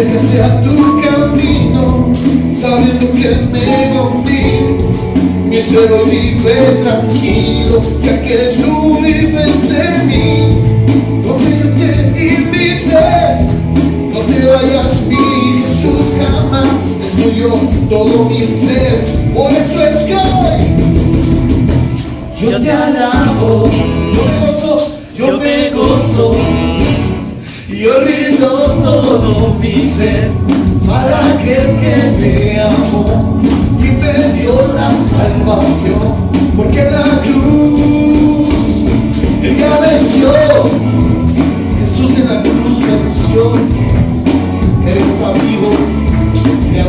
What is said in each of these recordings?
Acércase a tu camino, sabiendo que me va a hundir. Mi suelo vive tranquilo, ya que tú vives en mí. Donde yo te invité, no te vayas, mi Jesús, jamás. Es tuyo todo mi ser, por eso es que hoy yo te alabo, yo me gozo, yo me gozo. Yo rindo todo mi ser para aquel que me amó y me dio la salvación, porque la cruz Él ya venció. Jesús en la cruz venció. Él está vivo, te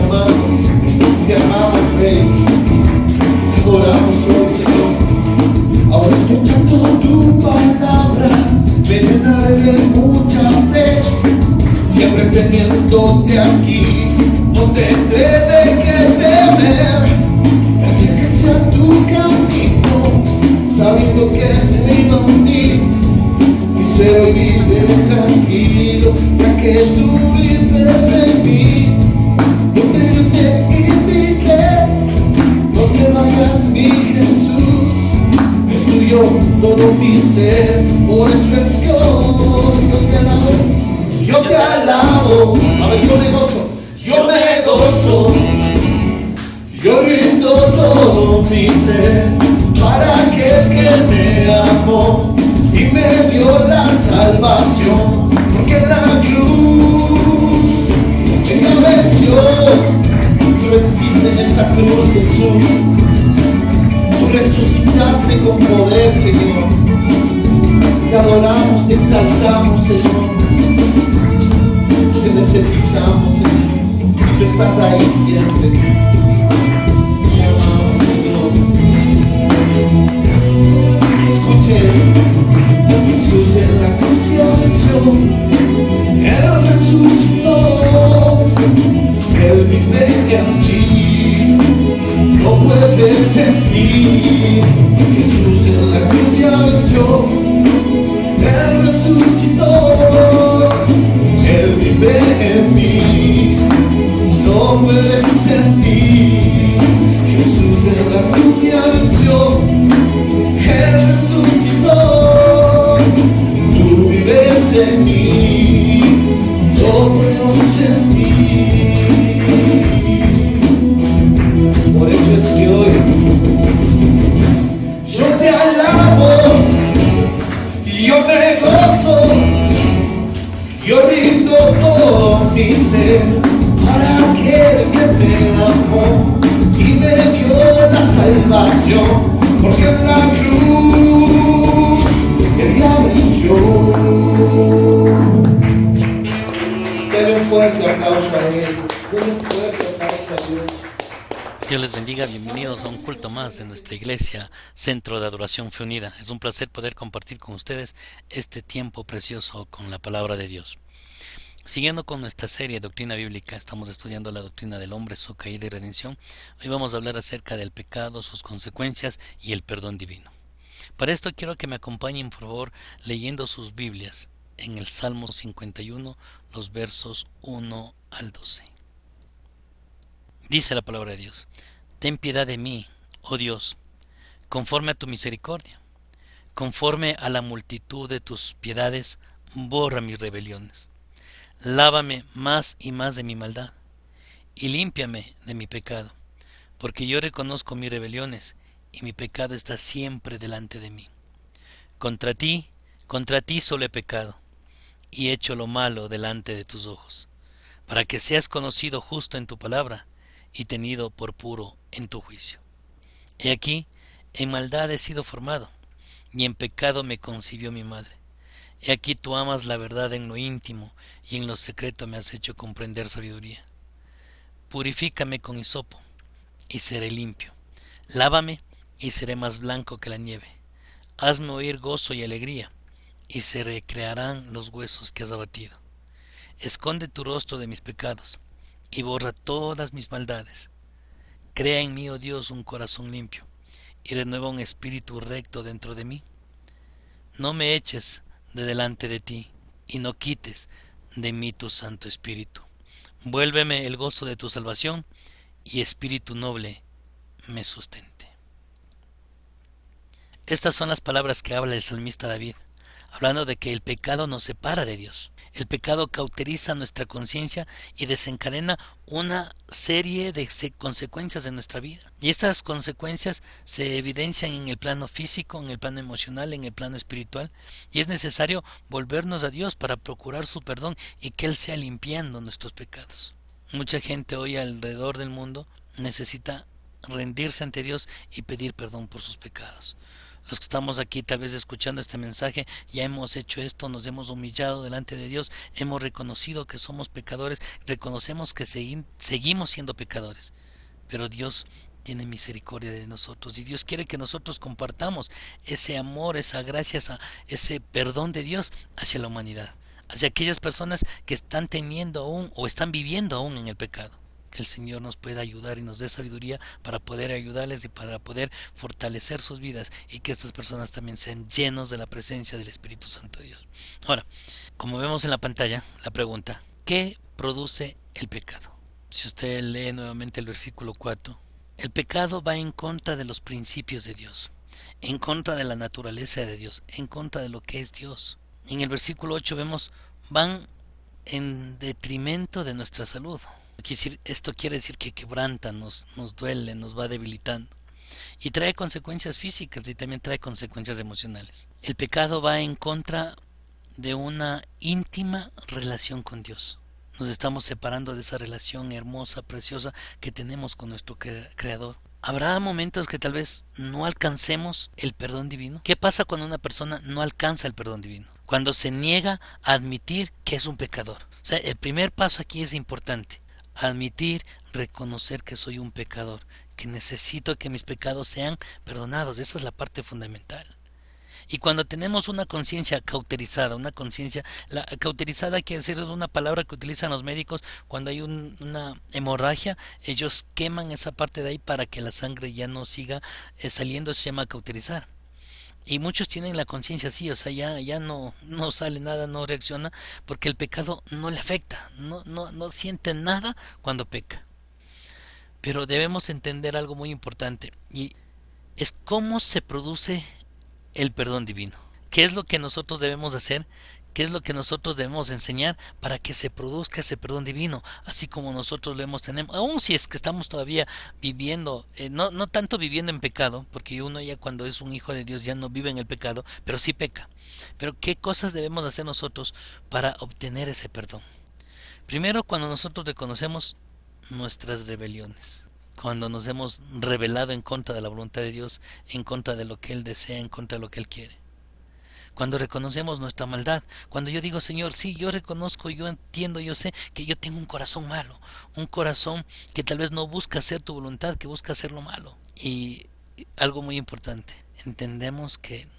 amamos, Rey. Te adoramos hoy, Señor. Ahora escuchando tu palabra, me llenaré de mucha fe, siempre teniéndote aquí, no tendré de qué temer. Acérquese a tu camino, sabiendo que me iba a hundir, y se hoy vive tranquilo, ya que tú vives en mí. Donde yo te invité, no te vayas, mi Jesús, es tuyo todo mi ser, por eso es que hoy yo te alabo, yo te alabo. A ver, yo me gozo, yo rindo todo mi ser para aquel que me amó y me dio la salvación, porque la cruz ella venció. Tú venciste en esa cruz, Jesús. Tú resucitaste con poder, Señor. Te adoramos, te exaltamos, Señor. Te necesitamos, Señor. Tú estás ahí siempre. Te amamos, Señor. Escuche, Jesús en la cruz ya venció. Él resucitó. Él vive en ti. No puedes sentir. Jesús en la cruz ya venció. Él resucitó. Él vive en mí. No puedes sentir. Jesús en la cruz ya venció. Él resucitó. Tú vives en mí. No puedo sentir. Por eso es que hoy yo te alabo, yo me gozo, yo rindo todo mi ser para aquel que me amó y me dio la salvación, porque en la cruz Él ya venció. Denle un fuerte aplauso a Él, denle un fuerte aplauso a Dios. Dios les bendiga, bienvenidos a un culto más de nuestra iglesia, Centro de Adoración Fe Unida. Es un placer poder compartir con ustedes este tiempo precioso con la palabra de Dios. Siguiendo con nuestra serie Doctrina Bíblica, estamos estudiando la doctrina del hombre, su caída y redención. Hoy vamos a hablar acerca del pecado, sus consecuencias y el perdón divino. Para esto quiero que me acompañen, por favor, leyendo sus Biblias en el Salmo 51, los versos 1 al 12. Dice la palabra de Dios: Ten piedad de mí, oh Dios, conforme a tu misericordia. Conforme a la multitud de tus piedades, borra mis rebeliones. Lávame más y más de mi maldad, y límpiame de mi pecado, porque yo reconozco mis rebeliones, y mi pecado está siempre delante de mí. Contra ti solo he pecado, y he hecho lo malo delante de tus ojos, para que seas conocido justo en tu palabra, y tenido por puro en tu juicio. He aquí, en maldad he sido formado, y en pecado me concibió mi madre. He aquí tú amas la verdad en lo íntimo, y en lo secreto me has hecho comprender sabiduría. Purifícame con hisopo, y seré limpio. Lávame, y seré más blanco que la nieve. Hazme oír gozo y alegría, y se recrearán los huesos que has abatido. Esconde tu rostro de mis pecados, y borra todas mis maldades. Crea en mí, oh Dios, un corazón limpio, y renueva un espíritu recto dentro de mí. No me eches de delante de ti, y no quites de mí tu Santo Espíritu. Vuélveme el gozo de tu salvación y espíritu noble me sustente. Estas son las palabras que habla el salmista David, hablando de que el pecado nos separa de Dios. El pecado cauteriza nuestra conciencia y desencadena una serie de consecuencias de nuestra vida. Y estas consecuencias se evidencian en el plano físico, en el plano emocional, en el plano espiritual. Y es necesario volvernos a Dios para procurar su perdón y que Él sea limpiando nuestros pecados. Mucha gente hoy alrededor del mundo necesita rendirse ante Dios y pedir perdón por sus pecados. Los que estamos aquí tal vez escuchando este mensaje ya hemos hecho esto, nos hemos humillado delante de Dios, hemos reconocido que somos pecadores, reconocemos que seguimos siendo pecadores, pero Dios tiene misericordia de nosotros y Dios quiere que nosotros compartamos ese amor, esa gracia, ese perdón de Dios hacia la humanidad, hacia aquellas personas que están teniendo aún o están viviendo aún en el pecado. Que el Señor nos pueda ayudar y nos dé sabiduría para poder ayudarles y para poder fortalecer sus vidas y que estas personas también sean llenos de la presencia del Espíritu Santo de Dios. Ahora, como vemos en la pantalla, la pregunta, ¿qué produce el pecado? Si usted lee nuevamente el versículo 4, el pecado va en contra de los principios de Dios, en contra de la naturaleza de Dios, en contra de lo que es Dios. En el versículo 8 vemos, van en detrimento de nuestra salud. Esto quiere decir que quebranta, nos duele, nos va debilitando. Y trae consecuencias físicas y también trae consecuencias emocionales. El pecado va en contra de una íntima relación con Dios. Nos estamos separando de esa relación hermosa, preciosa que tenemos con nuestro Creador. Habrá momentos que tal vez no alcancemos el perdón divino. ¿Qué pasa cuando una persona no alcanza el perdón divino? Cuando se niega a admitir que es un pecador. O sea, el primer paso aquí es importante. Admitir, reconocer que soy un pecador, que necesito que mis pecados sean perdonados. Esa es la parte fundamental. Y cuando tenemos una conciencia cauterizada, la cauterizada quiere decir, es una palabra que utilizan los médicos cuando hay una hemorragia, ellos queman esa parte de ahí para que la sangre ya no siga saliendo, se llama cauterizar. Y muchos tienen la conciencia así, o sea, ya no sale nada, no reacciona, porque el pecado no le afecta, no siente nada cuando peca. Pero debemos entender algo muy importante, y es cómo se produce el perdón divino. ¿Qué es lo que nosotros debemos hacer? ¿Qué es lo que nosotros debemos enseñar para que se produzca ese perdón divino? Así como nosotros lo hemos tenido, aun si es que estamos todavía viviendo, no tanto viviendo en pecado, porque uno ya cuando es un hijo de Dios ya no vive en el pecado, pero sí peca. Pero ¿qué cosas debemos hacer nosotros para obtener ese perdón? Primero, cuando nosotros reconocemos nuestras rebeliones. Cuando nos hemos rebelado en contra de la voluntad de Dios, en contra de lo que Él desea, en contra de lo que Él quiere. Cuando reconocemos nuestra maldad, cuando yo digo, Señor, sí, yo reconozco, yo entiendo, yo sé que yo tengo un corazón malo, un corazón que tal vez no busca hacer tu voluntad, que busca hacer lo malo. Y algo muy importante, entendemos que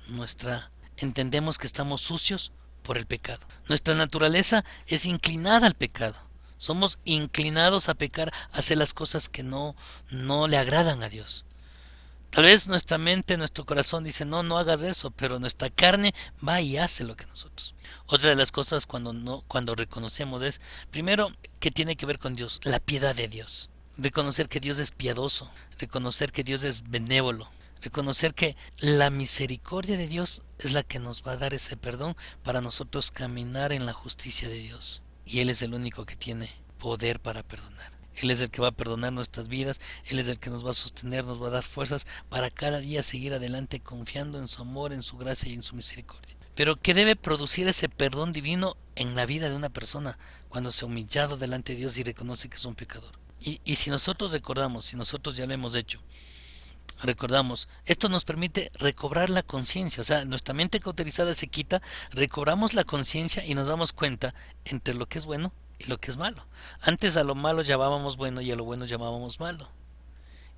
estamos sucios por el pecado. Nuestra naturaleza es inclinada al pecado. Somos inclinados a pecar, a hacer las cosas que no le agradan a Dios. Tal vez nuestra mente, nuestro corazón dice, no hagas eso, pero nuestra carne va y hace lo que nosotros. Otra de las cosas cuando reconocemos es, primero, que tiene que ver con Dios, la piedad de Dios. Reconocer que Dios es piadoso, reconocer que Dios es benévolo, reconocer que la misericordia de Dios es la que nos va a dar ese perdón para nosotros caminar en la justicia de Dios. Y Él es el único que tiene poder para perdonar. Él es el que va a perdonar nuestras vidas, Él es el que nos va a sostener, nos va a dar fuerzas para cada día seguir adelante confiando en su amor, en su gracia y en su misericordia. Pero ¿qué debe producir ese perdón divino en la vida de una persona cuando se ha humillado delante de Dios y reconoce que es un pecador? Y si nosotros recordamos, si nosotros ya lo hemos hecho, recordamos, esto nos permite recobrar la conciencia, o sea, nuestra mente cauterizada se quita, recobramos la conciencia y nos damos cuenta entre lo que es bueno y lo que es malo. Antes a lo malo llamábamos bueno y a lo bueno llamábamos malo.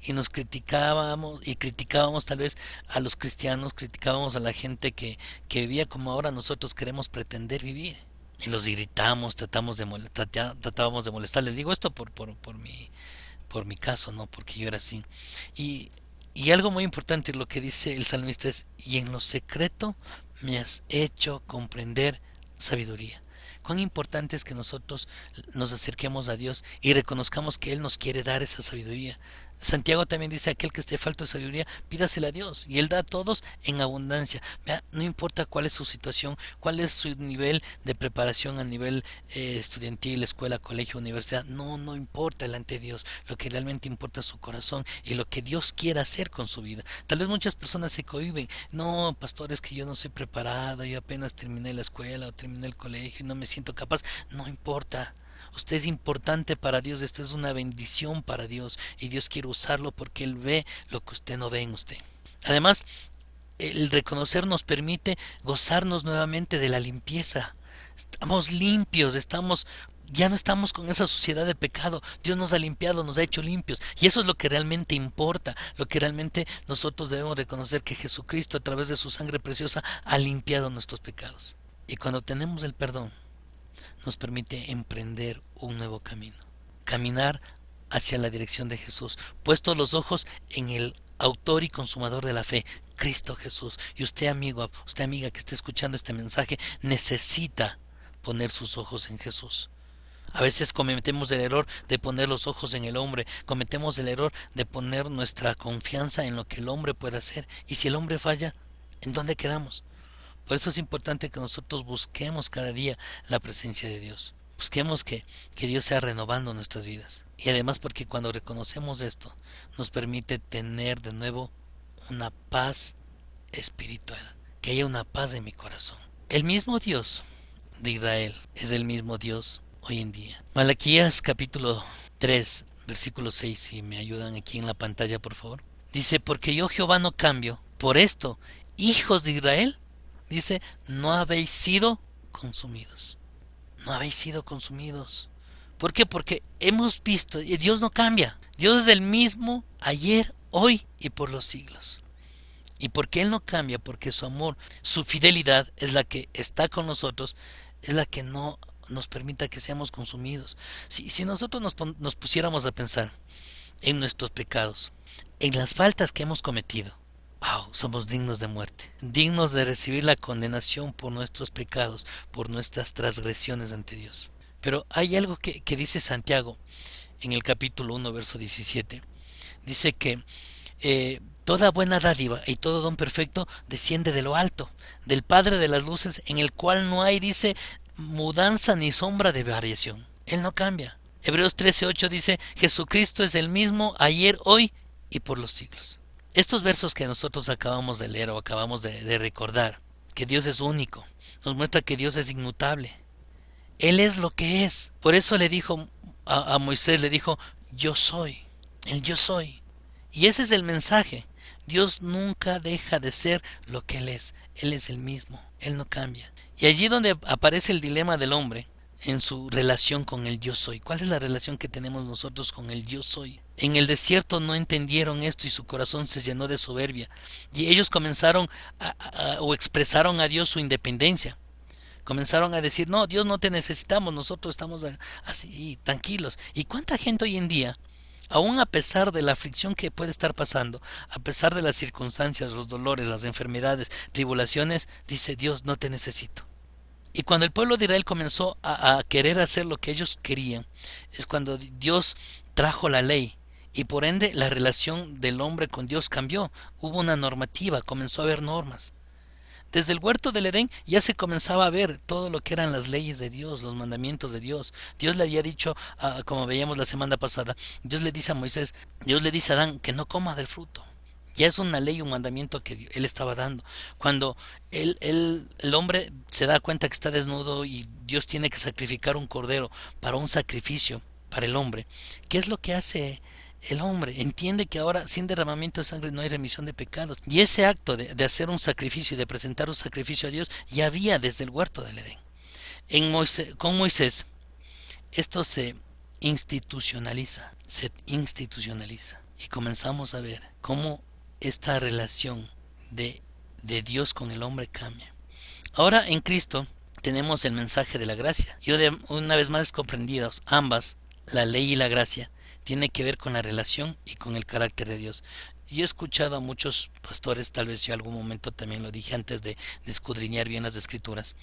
Y nos criticábamos tal vez a los cristianos, criticábamos a la gente que vivía como ahora nosotros queremos pretender vivir. Y los irritamos, tratábamos de molestar. Les digo esto por mi caso, no porque yo era así. Y algo muy importante, lo que dice el salmista es, y en lo secreto me has hecho comprender sabiduría. Cuán importante es que nosotros nos acerquemos a Dios y reconozcamos que Él nos quiere dar esa sabiduría. Santiago también dice: aquel que esté falto de sabiduría, pídasela a Dios, y Él da a todos en abundancia. Vea, no importa cuál es su situación, cuál es su nivel de preparación a nivel estudiantil, escuela, colegio, universidad, no importa delante de Dios. Lo que realmente importa es su corazón y lo que Dios quiere hacer con su vida. Tal vez muchas personas se cohíben: no, pastor, es que yo no soy preparado, yo apenas terminé la escuela o terminé el colegio y no me siento capaz. No importa. Usted es importante para Dios, esta es una bendición para Dios y Dios quiere usarlo porque Él ve lo que usted no ve en usted. Además, el reconocer nos permite gozarnos nuevamente de la limpieza. Estamos limpios, ya no estamos con esa suciedad de pecado. Dios nos ha limpiado, nos ha hecho limpios. Y eso es lo que realmente importa, lo que realmente nosotros debemos reconocer: que Jesucristo, a través de su sangre preciosa, ha limpiado nuestros pecados. Y cuando tenemos el perdón, nos permite emprender un nuevo camino, caminar hacia la dirección de Jesús, puestos los ojos en el autor y consumador de la fe, Cristo Jesús. Y usted, amigo, usted, amiga, que esté escuchando este mensaje, necesita poner sus ojos en Jesús. A veces cometemos el error de poner los ojos en el hombre, cometemos el error de poner nuestra confianza en lo que el hombre puede hacer. Y si el hombre falla, ¿en dónde quedamos? Por eso es importante que nosotros busquemos cada día la presencia de Dios. Busquemos que Dios sea renovando nuestras vidas. Y además, porque cuando reconocemos esto, nos permite tener de nuevo una paz espiritual. Que haya una paz en mi corazón. El mismo Dios de Israel es el mismo Dios hoy en día. Malaquías capítulo 3, versículo 6, si me ayudan aquí en la pantalla, por favor. Dice: porque yo, Jehová, no cambio. Por esto, hijos de Israel, dice, no habéis sido consumidos. No habéis sido consumidos. ¿Por qué? Porque hemos visto, y Dios no cambia. Dios es el mismo ayer, hoy y por los siglos. Y porque Él no cambia, porque su amor, su fidelidad es la que está con nosotros, es la que no nos permita que seamos consumidos. Si nosotros nos pusiéramos a pensar en nuestros pecados, en las faltas que hemos cometido, wow, somos dignos de muerte, dignos de recibir la condenación por nuestros pecados, por nuestras transgresiones ante Dios. Pero hay algo que dice Santiago en el capítulo 1, verso 17. Dice que toda buena dádiva y todo don perfecto desciende de lo alto, del Padre de las luces, en el cual no hay, dice, mudanza ni sombra de variación. Él no cambia. Hebreos 13:8 dice: Jesucristo es el mismo ayer, hoy y por los siglos. Estos versos que nosotros acabamos de leer o acabamos de recordar, que Dios es único, nos muestra que Dios es inmutable. Él es lo que es. Por eso le dijo a Moisés, le dijo: yo soy, el yo soy. Y ese es el mensaje. Dios nunca deja de ser lo que Él es el mismo, Él no cambia. Y allí donde aparece el dilema del hombre, en su relación con el yo soy. ¿Cuál es la relación que tenemos nosotros con el yo soy? En el desierto no entendieron esto y su corazón se llenó de soberbia. Y ellos comenzaron o expresaron a Dios su independencia. Comenzaron a decir: no, Dios, no te necesitamos, nosotros estamos así, tranquilos. ¿Y cuánta gente hoy en día, aún a pesar de la aflicción que puede estar pasando, a pesar de las circunstancias, los dolores, las enfermedades, tribulaciones, dice: Dios, no te necesito? Y cuando el pueblo de Israel comenzó a querer hacer lo que ellos querían, es cuando Dios trajo la ley. Y por ende la relación del hombre con Dios cambió. Hubo una normativa, comenzó a haber normas. Desde el huerto del Edén ya se comenzaba a ver todo lo que eran las leyes de Dios, los mandamientos de Dios. Dios le había dicho, como veíamos la semana pasada, Dios le dice a Moisés, Dios le dice a Adán que no coma del fruto. Ya es una ley, un mandamiento que Él estaba dando. Cuando el hombre se da cuenta que está desnudo y Dios tiene que sacrificar un cordero para un sacrificio para el hombre, ¿qué es lo que hace el hombre? Entiende que ahora sin derramamiento de sangre no hay remisión de pecados. Y ese acto de hacer un sacrificio y de presentar un sacrificio a Dios ya había desde el huerto del Edén. Con Moisés esto se institucionaliza. Y comenzamos a ver cómo esta relación de Dios con el hombre cambia. Ahora en Cristo tenemos el mensaje de la gracia. Una vez más comprendidos ambas, la ley y la gracia, tiene que ver con la relación y con el carácter de Dios. Yo he escuchado a muchos pastores, tal vez yo en algún momento también lo dije antes de escudriñar bien las escrituras,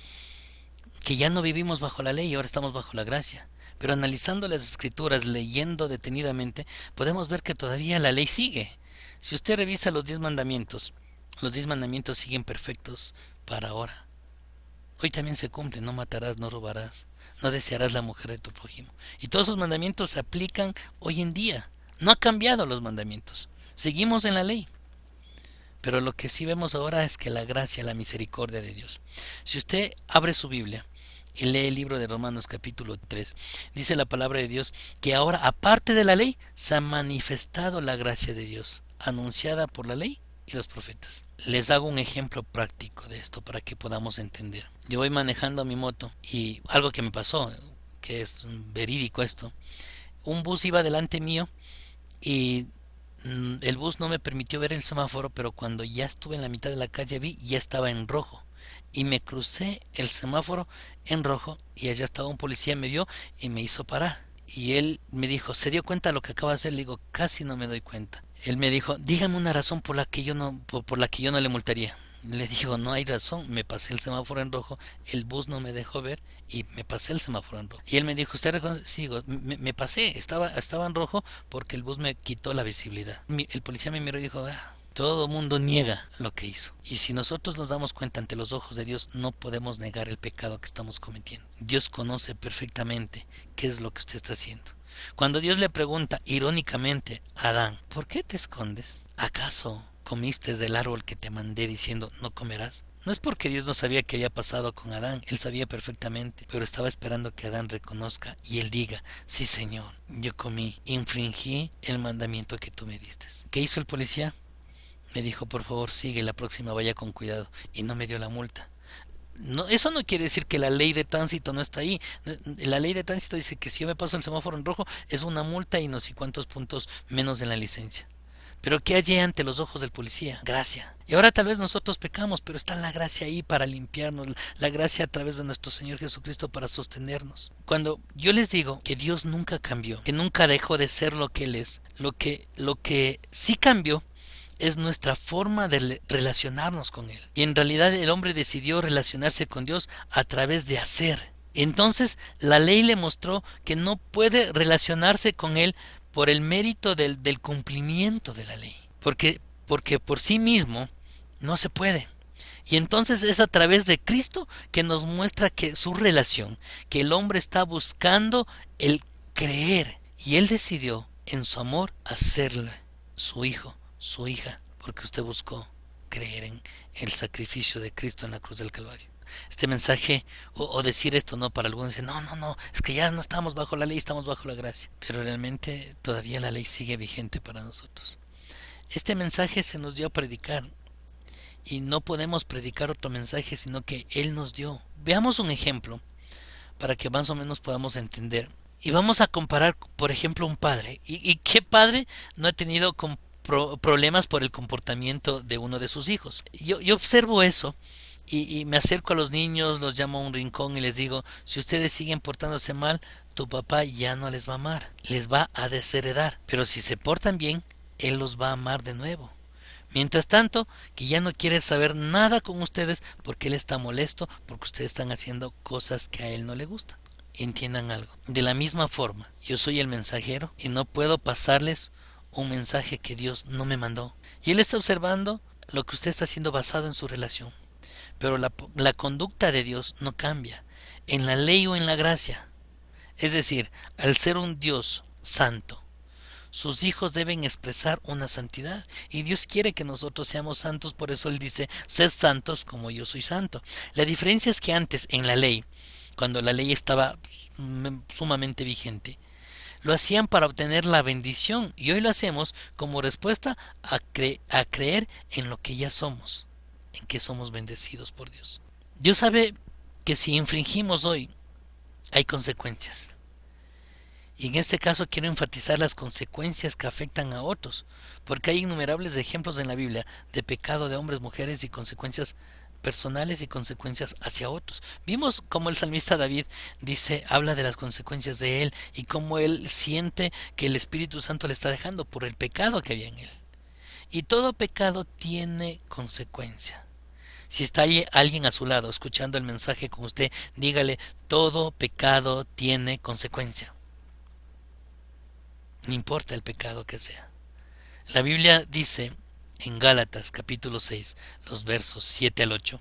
que ya no vivimos bajo la ley y ahora estamos bajo la gracia. Pero analizando las escrituras, leyendo detenidamente, podemos ver que todavía la ley sigue. Si usted revisa los 10 mandamientos siguen perfectos para ahora. Hoy también se cumple: no matarás, no robarás, no desearás la mujer de tu prójimo. Y todos esos mandamientos se aplican hoy en día. No ha cambiado los mandamientos. Seguimos en la ley. Pero lo que sí vemos ahora es que la gracia, la misericordia de Dios. Si usted abre su Biblia y lee el libro de Romanos capítulo 3, dice la palabra de Dios que ahora, aparte de la ley, se ha manifestado la gracia de Dios, anunciada por la ley y los profetas. Les hago un ejemplo práctico de esto para que podamos entender. Yo voy manejando mi moto y algo que me pasó, que es verídico esto, un bus iba delante mío y el bus no me permitió ver el semáforo, pero cuando ya estuve en la mitad de la calle vi, ya estaba en rojo. Y me crucé el semáforo en rojo y allá estaba un policía, me vio y me hizo parar. Y él me dijo: ¿se dio cuenta de lo que acaba de hacer? Le digo: casi no me doy cuenta. Él me dijo: dígame una razón por la que yo no le multaría. Le digo: no hay razón, me pasé el semáforo en rojo, el bus no me dejó ver y me pasé el semáforo en rojo. Y él me dijo: ¿usted reconoce? Sí, digo, me pasé, estaba en rojo porque el bus me quitó la visibilidad. El policía me miró y dijo: todo mundo niega lo que hizo. Y si nosotros nos damos cuenta ante los ojos de Dios, no podemos negar el pecado que estamos cometiendo. Dios conoce perfectamente qué es lo que usted está haciendo. Cuando Dios le pregunta irónicamente a Adán: ¿por qué te escondes? ¿Acaso comiste del árbol que te mandé diciendo no comerás? No es porque Dios no sabía qué había pasado con Adán, él sabía perfectamente, pero estaba esperando que Adán reconozca y él diga: sí, Señor, yo comí, infringí el mandamiento que tú me diste. ¿Qué hizo el policía? Me dijo: por favor, sigue, la próxima vaya con cuidado, y no me dio la multa. No, eso no quiere decir que la ley de tránsito no está ahí. La ley de tránsito dice que si yo me paso el semáforo en rojo es una multa y no sé cuántos puntos menos en la licencia. Pero ¿qué hallé ante los ojos del policía? Gracia. Y ahora tal vez nosotros pecamos, pero está la gracia ahí para limpiarnos, la gracia a través de nuestro Señor Jesucristo para sostenernos. Cuando yo les digo que Dios nunca cambió, que nunca dejó de ser lo que Él es, lo que sí cambió es nuestra forma de relacionarnos con Él. Y en realidad el hombre decidió relacionarse con Dios a través de hacer. Entonces la ley le mostró que no puede relacionarse con Él por el mérito del cumplimiento de la ley. Porque por sí mismo no se puede. Y entonces es a través de Cristo que nos muestra que su relación, que el hombre está buscando el creer. Y Él decidió en su amor hacerle su hijo, su hija, porque usted buscó creer en el sacrificio de Cristo en la cruz del Calvario. Este mensaje, o decir esto, no, para algunos dicen: no, es que ya no estamos bajo la ley, estamos bajo la gracia. Pero realmente todavía la ley sigue vigente para nosotros. Este mensaje se nos dio a predicar y no podemos predicar otro mensaje sino que Él nos dio. Veamos un ejemplo para que más o menos podamos entender. Y vamos a comparar, por ejemplo, un padre. ¿Y qué padre no ha tenido problemas por el comportamiento de uno de sus hijos? Yo observo eso y me acerco a los niños, los llamo a un rincón y les digo: si ustedes siguen portándose mal, tu papá ya no les va a amar, les va a desheredar. Pero si se portan bien, Él los va a amar de nuevo. Mientras tanto, que ya no quiere saber nada con ustedes porque Él está molesto porque ustedes están haciendo cosas que a Él no le gustan. Entiendan algo. De la misma forma, yo soy el mensajero y no puedo pasarles un mensaje que Dios no me mandó. Y Él está observando lo que usted está haciendo basado en su relación. Pero la conducta de Dios no cambia, en la ley o en la gracia. Es decir, al ser un Dios santo, sus hijos deben expresar una santidad. Y Dios quiere que nosotros seamos santos, por eso Él dice: sed santos como yo soy santo. La diferencia es que antes, en la ley, cuando la ley estaba sumamente vigente, lo hacían para obtener la bendición, y hoy lo hacemos como respuesta a creer en lo que ya somos, en que somos bendecidos por Dios. Dios sabe que si infringimos hoy, hay consecuencias. Y en este caso quiero enfatizar las consecuencias que afectan a otros, porque hay innumerables ejemplos en la Biblia de pecado de hombres, mujeres y consecuencias personales y consecuencias hacia otros. Vimos cómo el salmista David habla de las consecuencias de él y cómo él siente que el Espíritu Santo le está dejando por el pecado que había en él. Y todo pecado tiene consecuencia. Si está ahí alguien a su lado escuchando el mensaje con usted, dígale, todo pecado tiene consecuencia. No importa el pecado que sea. La Biblia dice en Gálatas capítulo 6, los versos 7 al 8,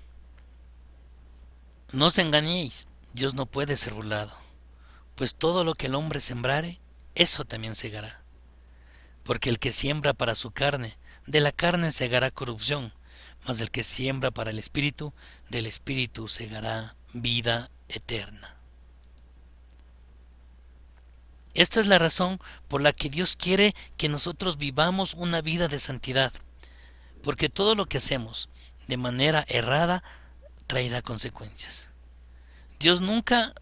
no os engañéis, Dios no puede ser burlado, pues todo lo que el hombre sembrare, eso también segará. Porque el que siembra para su carne, de la carne segará corrupción, mas el que siembra para el Espíritu, del Espíritu segará vida eterna. Esta es la razón por la que Dios quiere que nosotros vivamos una vida de santidad, porque todo lo que hacemos de manera errada traerá consecuencias. Dios nunca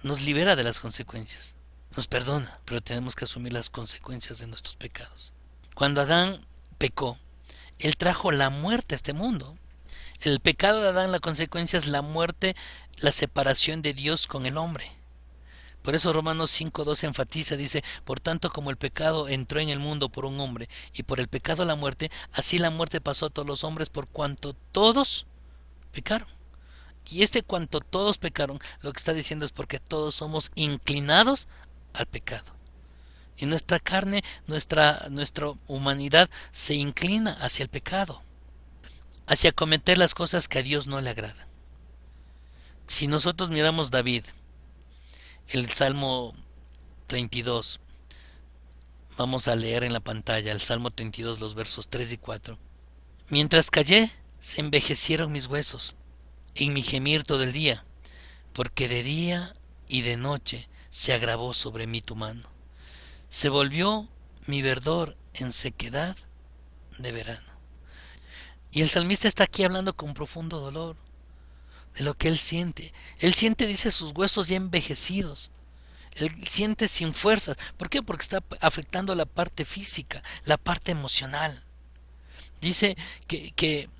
nos libera de las consecuencias, nos perdona, pero tenemos que asumir las consecuencias de nuestros pecados. Cuando Adán pecó, él trajo la muerte a este mundo. El pecado de Adán, la consecuencia es la muerte, la separación de Dios con el hombre. Por eso Romanos 5:2 enfatiza, dice, por tanto como el pecado entró en el mundo por un hombre, y por el pecado la muerte, así la muerte pasó a todos los hombres por cuanto todos pecaron. Y cuanto todos pecaron, lo que está diciendo es porque todos somos inclinados al pecado. Y nuestra carne, nuestra humanidad se inclina hacia el pecado, hacia cometer las cosas que a Dios no le agradan. Si nosotros miramos David, el Salmo 32, vamos a leer en la pantalla el Salmo 32, los versos 3 y 4. Mientras callé, se envejecieron mis huesos, en mi gemir todo el día, porque de día y de noche se agravó sobre mí tu mano. Se volvió mi verdor en sequedad de verano. Y el salmista está aquí hablando con profundo dolor de lo que él siente. Él siente, dice, sus huesos ya envejecidos. Él siente sin fuerzas. ¿Por qué? Porque está afectando la parte física, la parte emocional. Dice que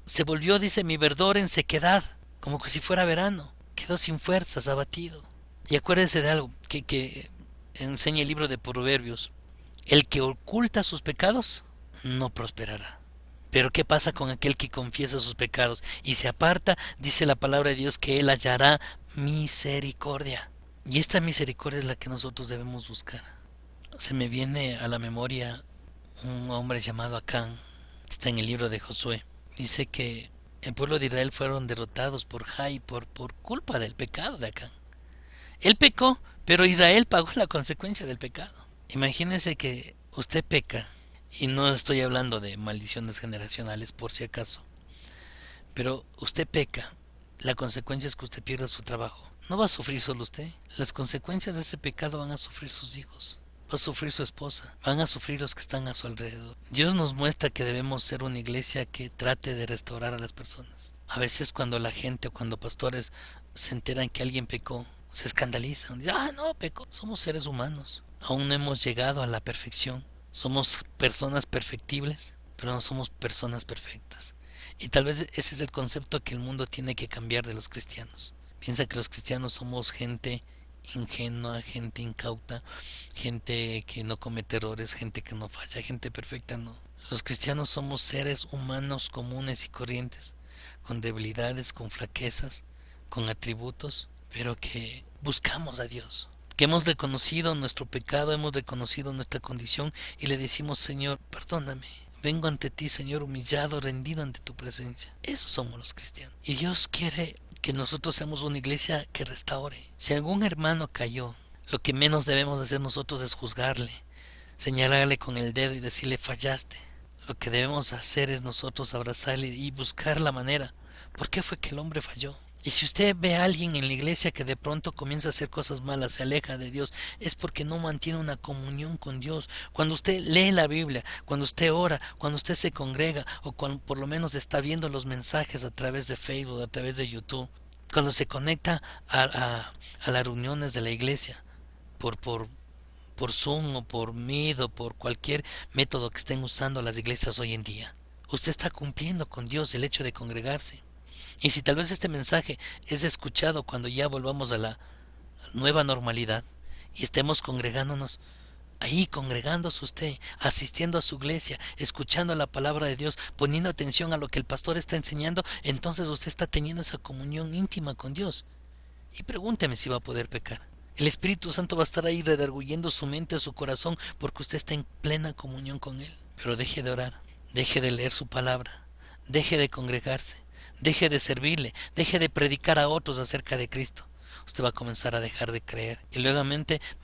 se volvió, dice, mi verdor en sequedad, como que si fuera verano. Quedó sin fuerzas, abatido. Y acuérdese de algo que enseña el libro de Proverbios. El que oculta sus pecados no prosperará. Pero ¿qué pasa con aquel que confiesa sus pecados y se aparta? Dice la palabra de Dios que él hallará misericordia. Y esta misericordia es la que nosotros debemos buscar. Se me viene a la memoria un hombre llamado Acán. Está en el libro de Josué. Dice que el pueblo de Israel fueron derrotados por Jai por culpa del pecado de Acán. Él pecó, pero Israel pagó la consecuencia del pecado. Imagínese que usted peca, y no estoy hablando de maldiciones generacionales por si acaso, pero usted peca, la consecuencia es que usted pierda su trabajo. No va a sufrir solo usted, las consecuencias de ese pecado van a sufrir sus hijos, va a sufrir su esposa, van a sufrir los que están a su alrededor. Dios nos muestra que debemos ser una iglesia que trate de restaurar a las personas. A veces cuando la gente o cuando pastores se enteran que alguien pecó, se escandalizan, dicen, no, pecó. Somos seres humanos, aún no hemos llegado a la perfección. Somos personas perfectibles, pero no somos personas perfectas. Y tal vez ese es el concepto que el mundo tiene que cambiar de los cristianos. Piensa que los cristianos somos gente ingenua, gente incauta, gente que no comete errores, gente que no falla, gente perfecta. No. Los cristianos somos seres humanos comunes y corrientes, con debilidades, con flaquezas, con atributos, pero que buscamos a Dios, que hemos reconocido nuestro pecado, hemos reconocido nuestra condición y le decimos, Señor, perdóname, vengo ante ti, Señor, humillado, rendido ante tu presencia. Esos somos los cristianos. Y Dios quiere que nosotros seamos una iglesia que restaure. Si algún hermano cayó, lo que menos debemos hacer nosotros es juzgarle, señalarle con el dedo y decirle fallaste. Lo que debemos hacer es nosotros abrazarle y buscar la manera. ¿Por qué fue que el hombre falló? Y si usted ve a alguien en la iglesia que de pronto comienza a hacer cosas malas, se aleja de Dios, es porque no mantiene una comunión con Dios. Cuando usted lee la Biblia, cuando usted ora, cuando usted se congrega, o cuando por lo menos está viendo los mensajes a través de Facebook, a través de YouTube, cuando se conecta a las reuniones de la iglesia, por Zoom o por Meet o por cualquier método que estén usando las iglesias hoy en día, usted está cumpliendo con Dios el hecho de congregarse. Y si tal vez este mensaje es escuchado cuando ya volvamos a la nueva normalidad y estemos congregándonos, ahí congregándose usted, asistiendo a su iglesia, escuchando la palabra de Dios, poniendo atención a lo que el pastor está enseñando, entonces usted está teniendo esa comunión íntima con Dios. Y pregúnteme si va a poder pecar. El Espíritu Santo va a estar ahí redarguyendo su mente, su corazón, porque usted está en plena comunión con Él. Pero deje de orar, deje de leer su palabra, deje de congregarse, deje de servirle, deje de predicar a otros acerca de Cristo. Usted va a comenzar a dejar de creer y luego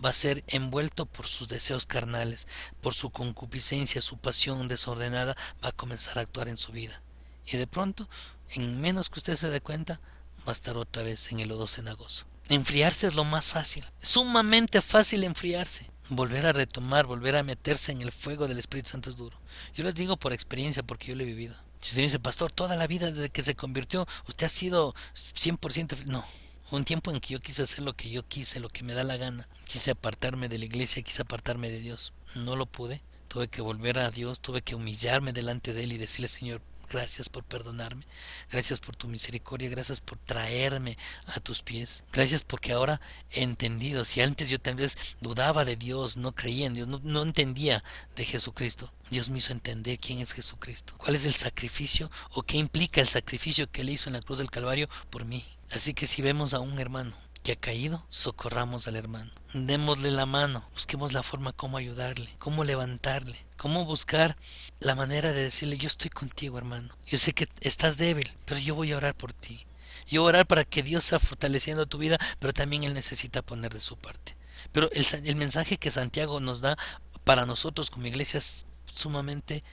va a ser envuelto por sus deseos carnales, por su concupiscencia, su pasión desordenada va a comenzar a actuar en su vida. Y de pronto, en menos que usted se dé cuenta, va a estar otra vez en el lodo cenagoso. Enfriarse es lo más fácil, sumamente fácil enfriarse. Volver a retomar, volver a meterse en el fuego del Espíritu Santo es duro. Yo les digo por experiencia, porque yo lo he vivido. Si usted dice, pastor, toda la vida desde que se convirtió, usted ha sido 100%... No, un tiempo en que yo quise hacer lo que yo quise, lo que me da la gana. Quise apartarme de la iglesia, quise apartarme de Dios. No lo pude. Tuve que volver a Dios, tuve que humillarme delante de Él y decirle, Señor, gracias por perdonarme, gracias por tu misericordia, gracias por traerme a tus pies, gracias porque ahora he entendido. Si antes yo tal vez dudaba de Dios, no creía en Dios, no entendía de Jesucristo, Dios me hizo entender quién es Jesucristo, cuál es el sacrificio o qué implica el sacrificio que Él hizo en la cruz del Calvario por mí. Así que si vemos a un hermano que ha caído, socorramos al hermano, démosle la mano, busquemos la forma cómo ayudarle, cómo levantarle, cómo buscar la manera de decirle, yo estoy contigo, hermano, yo sé que estás débil, pero yo voy a orar por ti, yo voy a orar para que Dios sea fortaleciendo tu vida, pero también Él necesita poner de su parte. Pero el mensaje que Santiago nos da para nosotros como iglesia es sumamente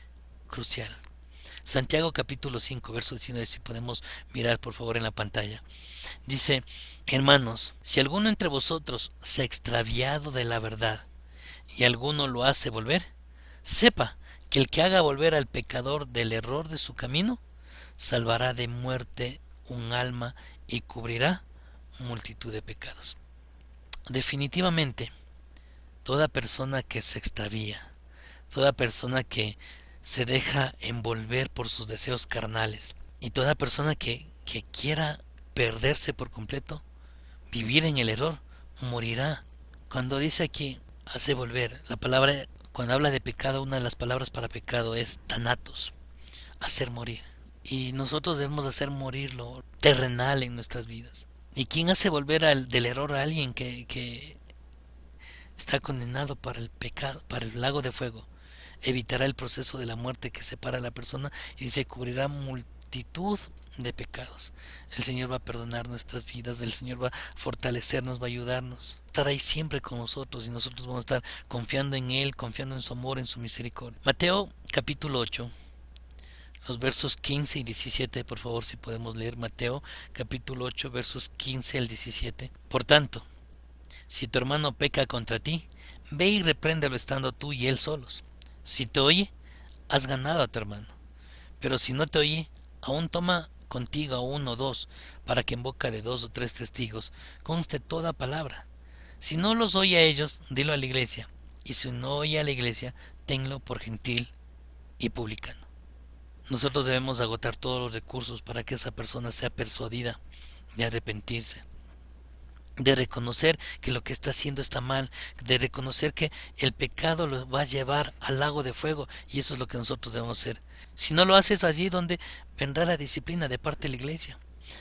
crucial. Santiago capítulo 5, verso 19, si podemos mirar por favor en la pantalla. Dice, hermanos, si alguno entre vosotros se ha extraviado de la verdad y alguno lo hace volver, sepa que el que haga volver al pecador del error de su camino, salvará de muerte un alma y cubrirá multitud de pecados. Definitivamente, toda persona que se extravía, toda persona que se deja envolver por sus deseos carnales y toda persona que quiera perderse por completo, vivir en el error, morirá. Cuando dice aquí hace volver, la palabra, cuando habla de pecado, una de las palabras para pecado es thanatos, hacer morir. Y nosotros debemos hacer morir lo terrenal en nuestras vidas. ¿Y quién hace volver del error a alguien que está condenado para el pecado, para el lago de fuego? Evitará el proceso de la muerte que separa a la persona y dice, cubrirá multitud de pecados. El Señor va a perdonar nuestras vidas, el Señor va a fortalecernos, va a ayudarnos, estar ahí siempre con nosotros y nosotros vamos a estar confiando en Él, confiando en su amor, en su misericordia. Mateo capítulo 8, los versos 15 y 17, por favor, si podemos leer Mateo capítulo 8, versos 15 al 17. Por tanto, si tu hermano peca contra ti, ve y repréndelo estando tú y él solos. Si te oye, has ganado a tu hermano. Pero si no te oye, aún toma contigo a uno o dos, para que en boca de 2 o 3 testigos conste toda palabra. Si no los oye a ellos, dilo a la iglesia. Y si no oye a la iglesia, tenlo por gentil y publicano. Nosotros debemos agotar todos los recursos para que esa persona sea persuadida de arrepentirse, de reconocer que lo que está haciendo está mal, de reconocer que el pecado lo va a llevar al lago de fuego, y eso es lo que nosotros debemos hacer. Si no lo haces, allí donde vendrá la disciplina de parte de la iglesia,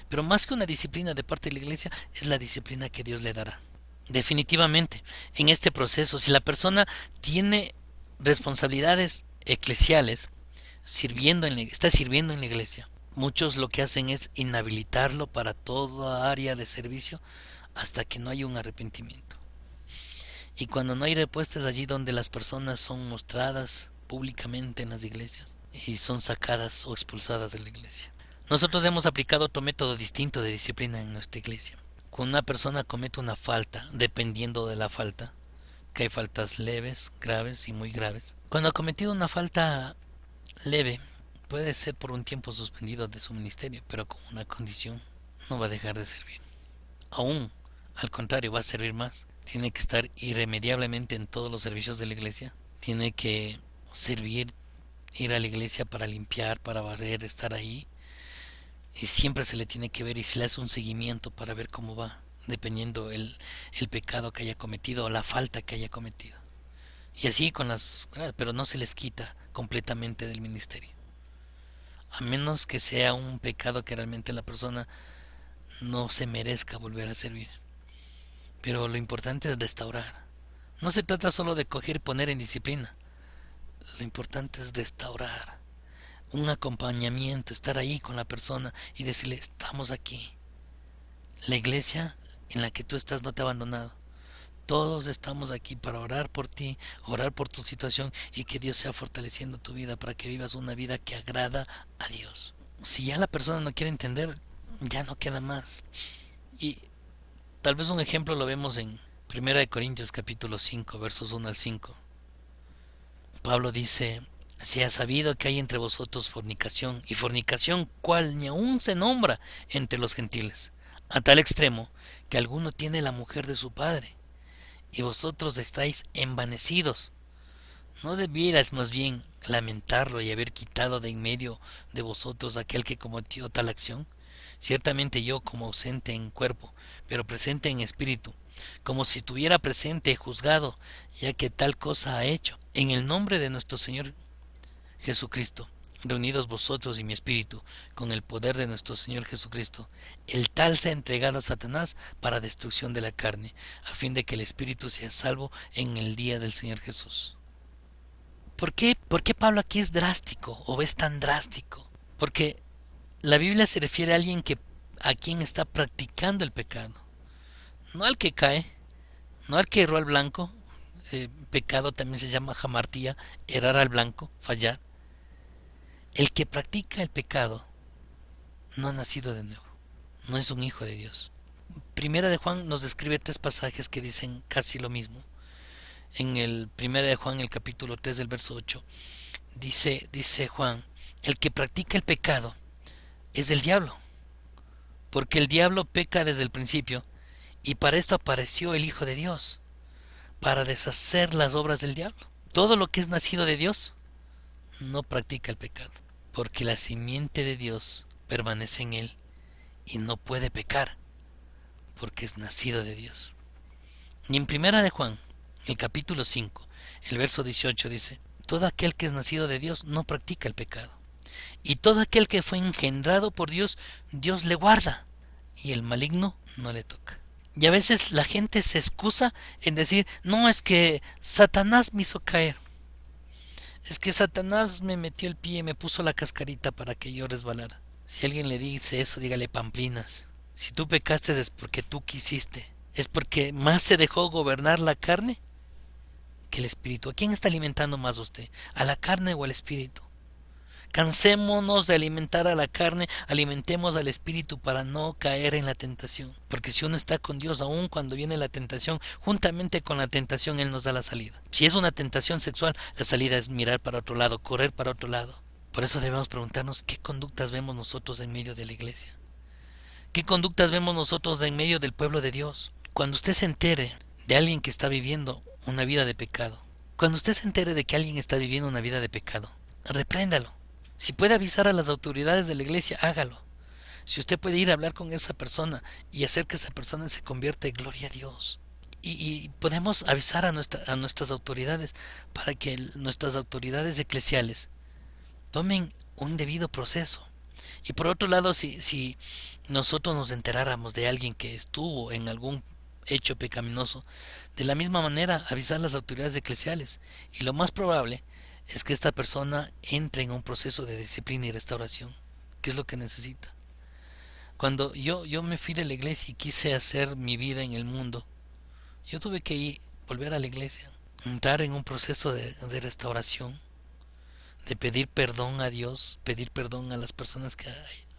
pero más que una disciplina de parte de la iglesia, es la disciplina que Dios le dará. Definitivamente, en este proceso, si la persona tiene responsabilidades eclesiales, está sirviendo en la iglesia, muchos lo que hacen es inhabilitarlo para toda área de servicio hasta que no haya un arrepentimiento. Y cuando no hay respuestas, allí donde las personas son mostradas públicamente en las iglesias y son sacadas o expulsadas de la iglesia. Nosotros hemos aplicado otro método distinto de disciplina en nuestra iglesia. Cuando una persona comete una falta, dependiendo de la falta, que hay faltas leves, graves y muy graves. Cuando ha cometido una falta leve, puede ser por un tiempo suspendido de su ministerio, pero con una condición: no va a dejar de servir. Aún, al contrario, va a servir más. Tiene que estar irremediablemente en todos los servicios de la iglesia. Tiene que servir, ir a la iglesia para limpiar, para barrer, estar ahí. Y siempre se le tiene que ver y se le hace un seguimiento para ver cómo va, dependiendo el pecado que haya cometido o la falta que haya cometido. Y así con las, pero no se les quita completamente del ministerio. A menos que sea un pecado que realmente la persona no se merezca volver a servir. Pero lo importante es restaurar. No se trata solo de coger y poner en disciplina. Lo importante es restaurar. Un acompañamiento, estar ahí con la persona y decirle, estamos aquí. La iglesia en la que tú estás no te ha abandonado. Todos estamos aquí para orar por ti, orar por tu situación y que Dios sea fortaleciendo tu vida para que vivas una vida que agrada a Dios. Si ya la persona no quiere entender, ya no queda más. Y tal vez un ejemplo lo vemos en 1 Corintios capítulo 5 versos 1 al 5. Pablo dice, se ha sabido que hay entre vosotros fornicación, y fornicación cual ni aun se nombra entre los gentiles, a tal extremo que alguno tiene la mujer de su padre, y vosotros estáis envanecidos. ¿No debierais más bien lamentarlo y haber quitado de en medio de vosotros aquel que cometió tal acción? Ciertamente yo, como ausente en cuerpo, pero presente en espíritu, como si tuviera presente juzgado, ya que tal cosa ha hecho, en el nombre de nuestro Señor Jesucristo, reunidos vosotros y mi espíritu, con el poder de nuestro Señor Jesucristo, el tal se ha entregado a Satanás para destrucción de la carne, a fin de que el espíritu sea salvo en el día del Señor Jesús. ¿Por qué Pablo aquí es drástico o es tan drástico? Porque la Biblia se refiere a alguien a quien está practicando el pecado, no al que cae, no al que erró al blanco. Pecado también se llama jamartía, errar al blanco, fallar. El que practica el pecado no ha nacido de nuevo, no es un hijo de Dios. Primera de Juan nos describe 3 pasajes que dicen casi lo mismo. En el Primera de Juan, el capítulo 3 del verso 8, dice Juan, el que practica el pecado es del diablo, porque el diablo peca desde el principio, y para esto apareció el Hijo de Dios, para deshacer las obras del diablo. Todo lo que es nacido de Dios no practica el pecado, porque la simiente de Dios permanece en él y no puede pecar, porque es nacido de Dios. Y en Primera de Juan, el capítulo 5, el verso 18 dice, todo aquel que es nacido de Dios no practica el pecado, y todo aquel que fue engendrado por Dios, Dios le guarda, y el maligno no le toca. Y a veces la gente se excusa en decir, no, es que Satanás me hizo caer. Es que Satanás me metió el pie y me puso la cascarita para que yo resbalara. Si alguien le dice eso, dígale pamplinas. Si tú pecaste es porque tú quisiste. Es porque más se dejó gobernar la carne que el espíritu. ¿A quién está alimentando más usted? ¿A la carne o al espíritu? Cansémonos de alimentar a la carne, alimentemos al espíritu para no caer en la tentación. Porque si uno está con Dios, aun cuando viene la tentación, juntamente con la tentación Él nos da la salida. Si es una tentación sexual, la salida es mirar para otro lado, correr para otro lado. Por eso debemos preguntarnos qué conductas vemos nosotros en medio de la iglesia. ¿Qué conductas vemos nosotros en medio del pueblo de Dios? Cuando usted se entere de alguien que está viviendo una vida de pecado, cuando usted se entere de que alguien está viviendo una vida de pecado, repréndalo. Si puede avisar a las autoridades de la iglesia, hágalo. Si usted puede ir a hablar con esa persona y hacer que esa persona se convierta, gloria a Dios. Y podemos avisar a nuestras autoridades para que nuestras autoridades eclesiales tomen un debido proceso. Y por otro lado, si nosotros nos enteráramos de alguien que estuvo en algún hecho pecaminoso, de la misma manera avisar a las autoridades eclesiales. Y lo más probable es que esta persona entre en un proceso de disciplina y restauración, que es lo que necesita. Cuando yo me fui de la iglesia y quise hacer mi vida en el mundo, yo tuve que volver a la iglesia, entrar en un proceso de restauración, de pedir perdón a Dios, pedir perdón a las personas que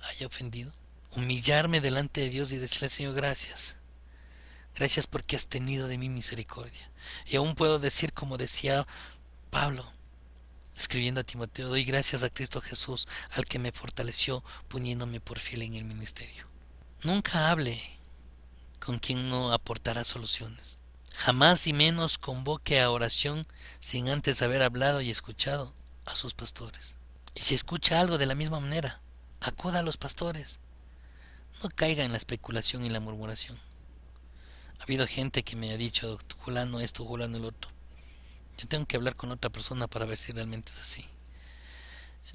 haya ofendido, humillarme delante de Dios y decirle, Señor, gracias. Gracias porque has tenido de mí misericordia. Y aún puedo decir como decía Pablo, escribiendo a Timoteo, doy gracias a Cristo Jesús, al que me fortaleció poniéndome por fiel en el ministerio. Nunca hable con quien no aportará soluciones. Jamás y menos convoque a oración sin antes haber hablado y escuchado a sus pastores. Y si escucha algo de la misma manera, acuda a los pastores. No caiga en la especulación y la murmuración. Ha habido gente que me ha dicho, fulano esto, fulano el otro. Yo tengo que hablar con otra persona para ver si realmente es así.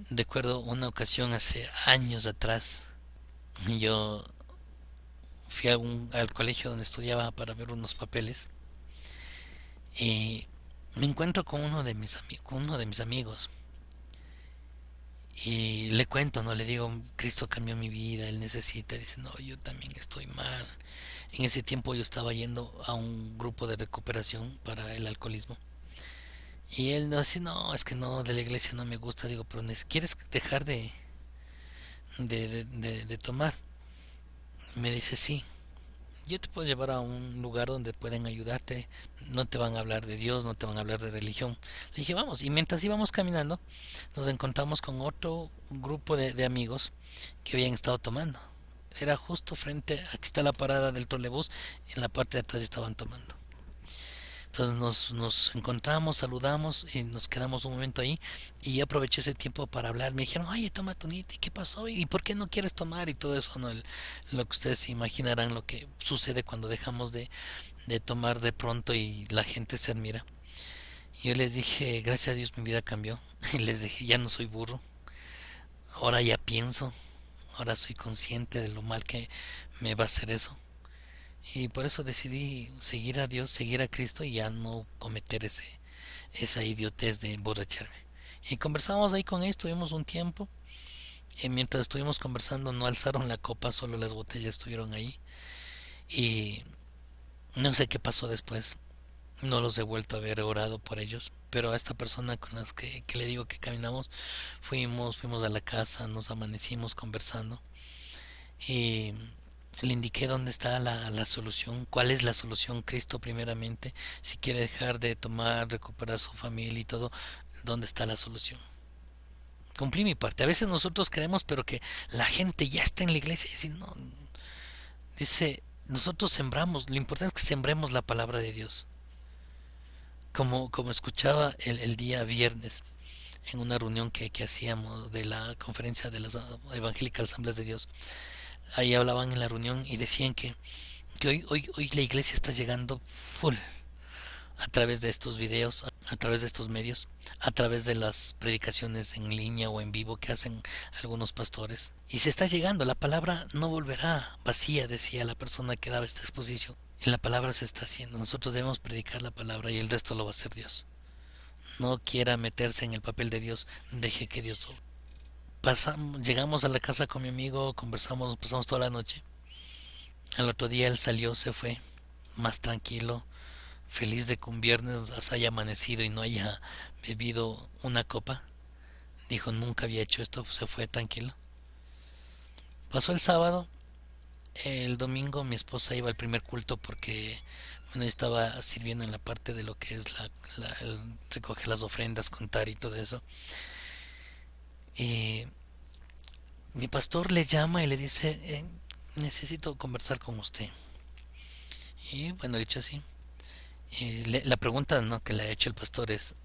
Recuerdo una ocasión hace años atrás, yo fui al colegio donde estudiaba para ver unos papeles y me encuentro con uno de mis amigos y le cuento, no le digo, Cristo cambió mi vida, él necesita, dice, no, yo también estoy mal. En ese tiempo yo estaba yendo a un grupo de recuperación para el alcoholismo y él no dice, no, es que no, de la iglesia no me gusta. Digo, pero ¿quieres dejar de tomar? Me dice, sí, yo te puedo llevar a un lugar donde pueden ayudarte, no te van a hablar de Dios, no te van a hablar de religión. Le dije, vamos, y mientras íbamos caminando, nos encontramos con otro grupo de amigos que habían estado tomando. Era justo frente, aquí está la parada del trolebús, en la parte de atrás estaban tomando. Entonces nos encontramos, saludamos y nos quedamos un momento ahí y yo aproveché ese tiempo para hablar. Me dijeron, oye, toma Tonita, ¿y qué pasó? ¿Y por qué no quieres tomar? Y todo eso, ¿no? Lo que ustedes se imaginarán, lo que sucede cuando dejamos de tomar de pronto y la gente se admira. Y yo les dije, gracias a Dios mi vida cambió. Y les dije, ya no soy burro, ahora ya pienso, ahora soy consciente de lo mal que me va a hacer eso. Y por eso decidí seguir a Dios, seguir a Cristo y ya no cometer esa idiotez de emborracharme. Y conversamos ahí con él, estuvimos un tiempo. Y mientras estuvimos conversando no alzaron la copa, solo las botellas estuvieron ahí. Y no sé qué pasó después. No los he vuelto a ver, he orado por ellos. Pero a esta persona con las que le digo que caminamos, fuimos a la casa, nos amanecimos conversando. Y le indiqué dónde está la solución, cuál es la solución, Cristo primeramente, si quiere dejar de tomar, recuperar su familia y todo, dónde está la solución. Cumplí mi parte. A veces nosotros creemos, pero que la gente ya está en la iglesia y dice, no, dice, nosotros sembramos, lo importante es que sembremos la palabra de Dios. Como escuchaba el día viernes en una reunión que hacíamos de la conferencia de las evangélicas asambleas de Dios, ahí hablaban en la reunión y decían que hoy la iglesia está llegando full a través de estos videos, a través de estos medios, a través de las predicaciones en línea o en vivo que hacen algunos pastores. Y se está llegando, la palabra no volverá vacía, decía la persona que daba esta exposición. Y la palabra se está haciendo, nosotros debemos predicar la palabra y el resto lo va a hacer Dios. No quiera meterse en el papel de Dios, deje que Dios obre. Llegamos a la casa con mi amigo, conversamos, pasamos toda la noche. Al otro día él salió, se fue, más tranquilo, feliz de que un viernes haya amanecido y no haya bebido una copa. Dijo, nunca había hecho esto, se fue tranquilo. Pasó el sábado, el domingo mi esposa iba al primer culto porque bueno, estaba sirviendo en la parte de lo que es el recoger las ofrendas, contar y todo eso. Y mi pastor le llama y le dice, necesito conversar con usted. Y bueno, dicho así, la pregunta, ¿no?, que le ha hecho el pastor es,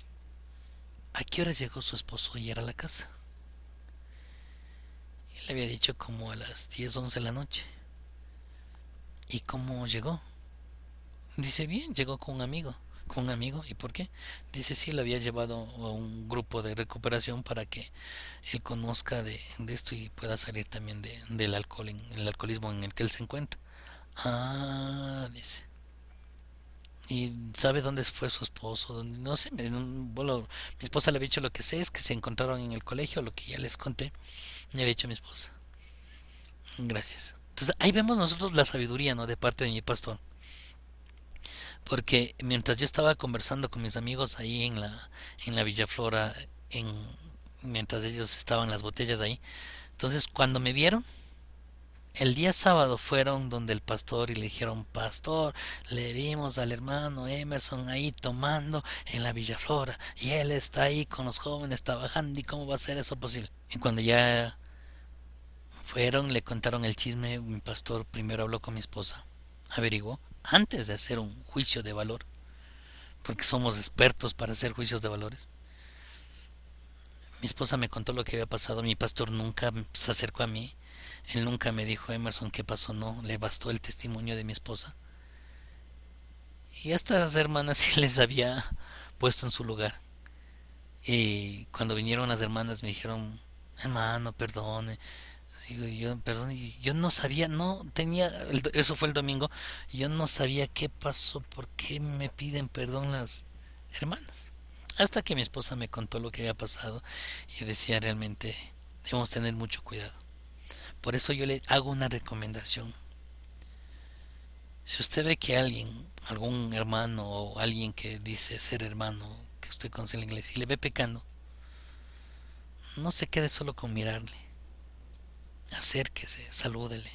¿a qué hora llegó su esposo ayer a la casa? Y le había dicho como a las 10 11 de la noche. ¿Y cómo llegó? Dice, bien, llegó con un amigo. ¿Con un amigo? ¿Y por qué? Dice, sí, lo había llevado a un grupo de recuperación para que él conozca de esto y pueda salir también del alcohol, el alcoholismo en el que él se encuentra. Ah, dice. ¿Y sabe dónde fue su esposo? ¿Dónde? No sé, bueno, mi esposa le había dicho, lo que sé es que se encontraron en el colegio, lo que ya les conté, le había dicho a mi esposa. Gracias. Entonces ahí vemos nosotros la sabiduría, ¿no?, de parte de mi pastor. Porque mientras yo estaba conversando con mis amigos ahí en la Villaflora, en, mientras ellos estaban las botellas ahí, entonces cuando me vieron, el día sábado fueron donde el pastor y le dijeron, pastor, le vimos al hermano Emerson ahí tomando en la Villaflora y él está ahí con los jóvenes trabajando y cómo va a ser eso posible. Y cuando ya fueron, le contaron el chisme, mi pastor primero habló con mi esposa, averiguó, antes de hacer un juicio de valor, porque somos expertos para hacer juicios de valores. Mi esposa me contó lo que había pasado, mi pastor nunca se acercó a mí, él nunca me dijo, Emerson, qué pasó, no, le bastó el testimonio de mi esposa. Y a estas hermanas sí les había puesto en su lugar. Y cuando vinieron las hermanas me dijeron, hermano, perdone. Digo, yo, perdón, y yo no sabía, no tenía, eso fue el domingo, yo no sabía qué pasó, por qué me piden perdón las hermanas. Hasta que mi esposa me contó lo que había pasado y decía realmente debemos tener mucho cuidado. Por eso yo le hago una recomendación. Si usted ve que alguien, algún hermano o alguien que dice ser hermano, que usted conoce en la iglesia y le ve pecando, no se quede solo con mirarle. Acérquese, salúdele.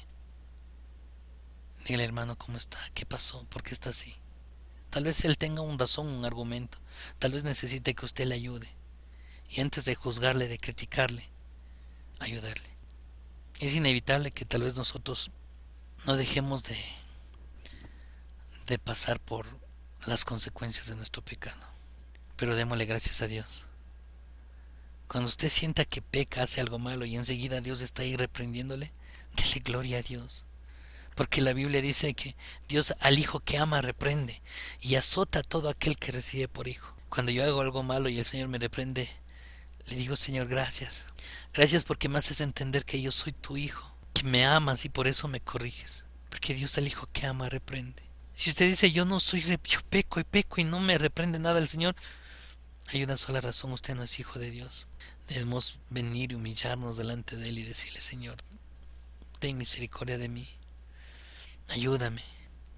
Dígale, hermano, ¿cómo está? ¿Qué pasó? ¿Por qué está así? Tal vez él tenga un razón, un argumento. Tal vez necesite que usted le ayude. Y antes de juzgarle, de criticarle, ayudarle. Es inevitable que tal vez nosotros no dejemos de pasar por las consecuencias de nuestro pecado. Pero démosle gracias a Dios. Cuando usted sienta que peca, hace algo malo y enseguida Dios está ahí reprendiéndole, dele gloria a Dios. Porque la Biblia dice que Dios al hijo que ama reprende y azota a todo aquel que recibe por hijo. Cuando yo hago algo malo y el Señor me reprende, le digo, Señor, gracias. Gracias porque me haces entender que yo soy tu hijo, que me amas y por eso me corriges. Porque Dios al hijo que ama reprende. Si usted dice, yo no soy, yo peco y no me reprende nada el Señor, hay una sola razón, usted no es hijo de Dios. Debemos venir y humillarnos delante de Él y decirle, Señor, ten misericordia de mí. Ayúdame.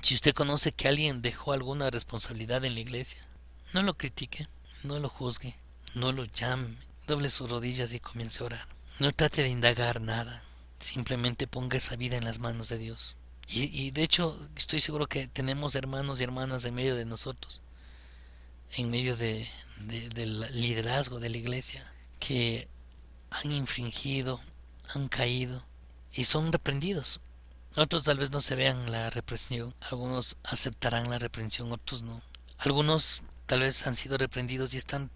Si usted conoce que alguien dejó alguna responsabilidad en la iglesia, no lo critique, no lo juzgue, no lo llame, doble sus rodillas y comience a orar. No trate de indagar nada, simplemente ponga esa vida en las manos de Dios. Y de hecho estoy seguro que tenemos hermanos y hermanas en medio de nosotros, en medio del liderazgo de la iglesia, que han infringido, han caído y son reprendidos. Otros tal vez no se vean la reprensión, algunos aceptarán la reprensión, otros no. Algunos tal vez han sido reprendidos y están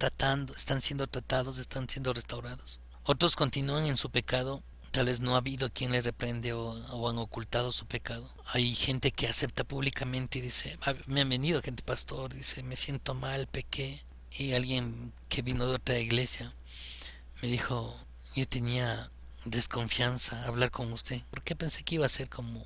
siendo tratados, están siendo restaurados. Otros continúan en su pecado, tal vez no ha habido quien les reprende o han ocultado su pecado. Hay gente que acepta públicamente y dice, me han venido gente pastor, dice, me siento mal, pequé. Y alguien que vino de otra iglesia me dijo, yo tenía desconfianza hablar con usted, porque pensé que iba a ser como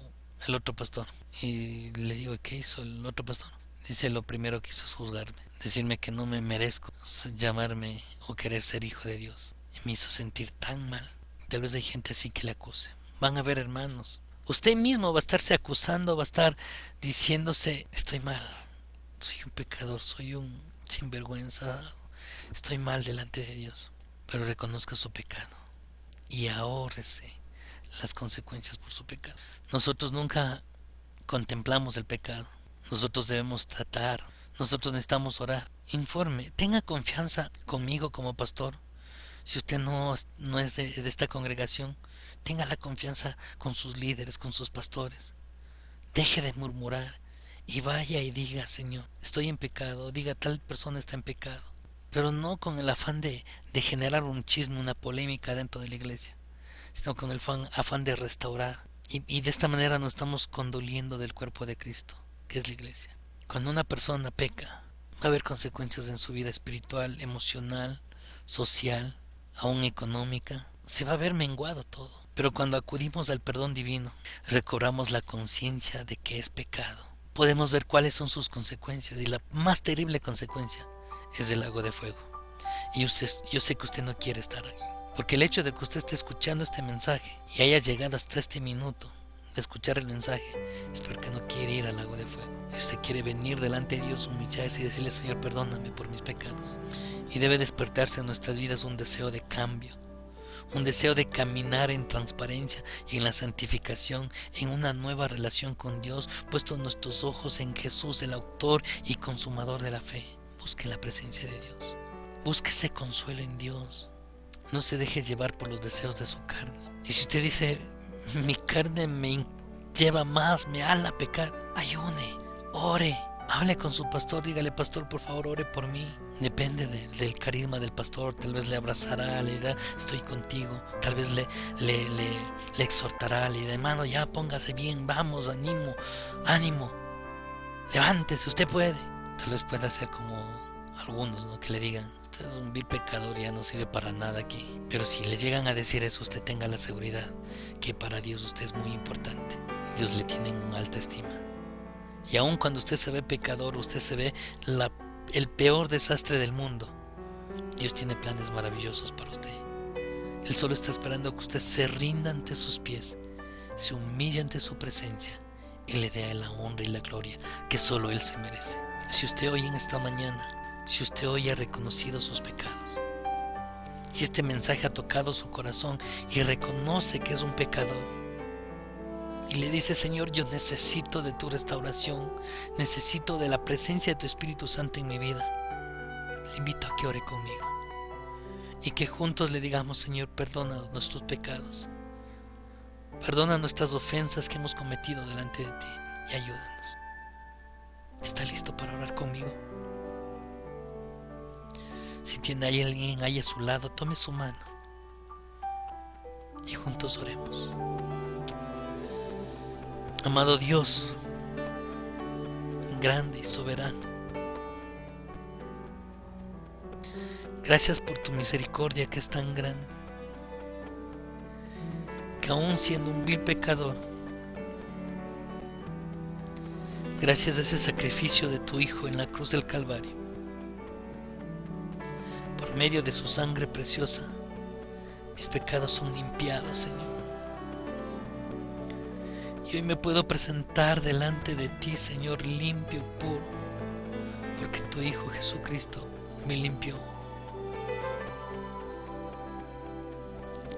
el otro pastor. Y le digo, ¿qué hizo el otro pastor? Dice, lo primero que hizo es juzgarme, decirme que no me merezco llamarme o querer ser hijo de Dios. Y me hizo sentir tan mal. Tal vez hay gente así que le acuse. Van a ver, hermanos, usted mismo va a estarse acusando, va a estar diciéndose, estoy mal, soy un pecador, soy un sinvergüenza, estoy mal delante de Dios. Pero reconozca su pecado y ahórrese las consecuencias por su pecado. Nosotros nunca contemplamos el pecado. Nosotros debemos tratar. Nosotros necesitamos orar. Informe. Tenga confianza conmigo como pastor. Si usted no es de esta congregación, tenga la confianza con sus líderes, con sus pastores. Deje de murmurar y vaya y diga, Señor, estoy en pecado. Diga, tal persona está en pecado. Pero no con el afán de generar un chisme, una polémica dentro de la iglesia, sino con el afán de restaurar. Y de esta manera nos estamos condoliendo del cuerpo de Cristo, que es la iglesia. Cuando una persona peca, va a haber consecuencias en su vida espiritual, emocional, social, aún económica. Se va a ver menguado todo. Pero cuando acudimos al perdón divino, recobramos la conciencia de que es pecado. Podemos ver cuáles son sus consecuencias, y la más terrible consecuencia es el lago de fuego. Y yo sé que usted no quiere estar ahí, porque el hecho de que usted esté escuchando este mensaje y haya llegado hasta este minuto de escuchar el mensaje es porque no quiere ir al lago de fuego. Y usted quiere venir delante de Dios, humillarse y decirle, Señor, perdóname por mis pecados. Y debe despertarse en nuestras vidas un deseo de cambio, un deseo de caminar en transparencia y en la santificación, en una nueva relación con Dios, puestos nuestros ojos en Jesús, el autor y consumador de la fe. Busque la presencia de Dios. Búsquese consuelo en Dios. No se deje llevar por los deseos de su carne. Y si usted dice, mi carne me lleva más, me ala a pecar, ayune, ore, hable con su pastor, dígale, pastor, por favor, ore por mí. Depende del carisma del pastor. Tal vez le abrazará, le dirá, estoy contigo. Tal vez le exhortará, le dirá, hermano, ya póngase bien, vamos, ánimo, levántese, usted puede. Tal vez pueda ser como algunos, ¿no? Que le digan: usted es un vil pecador, ya no sirve para nada aquí. Pero si le llegan a decir eso, usted tenga la seguridad que para Dios usted es muy importante. Dios le tiene en alta estima. Y aun cuando usted se ve pecador, usted se ve el peor desastre del mundo, Dios tiene planes maravillosos para usted. Él solo está esperando que usted se rinda ante sus pies, se humille ante su presencia y le dé la honra y la gloria que solo Él se merece. Si usted hoy en esta mañana, si usted hoy ha reconocido sus pecados, si este mensaje ha tocado su corazón y reconoce que es un pecador, y le dice: Señor, yo necesito de tu restauración, necesito de la presencia de tu Espíritu Santo en mi vida, le invito a que ore conmigo y que juntos le digamos: Señor, perdona nuestros pecados, perdona nuestras ofensas que hemos cometido delante de ti y ayúdanos. ¿Está listo para orar conmigo? Si tiene alguien ahí a su lado, tome su mano y juntos oremos. Amado Dios, grande y soberano, gracias por tu misericordia que es tan grande, que aún siendo un vil pecador, gracias a ese sacrificio de tu Hijo en la cruz del Calvario, por medio de su sangre preciosa, mis pecados son limpiados, Señor. Y hoy me puedo presentar delante de ti, Señor, limpio, puro, porque tu Hijo Jesucristo me limpió.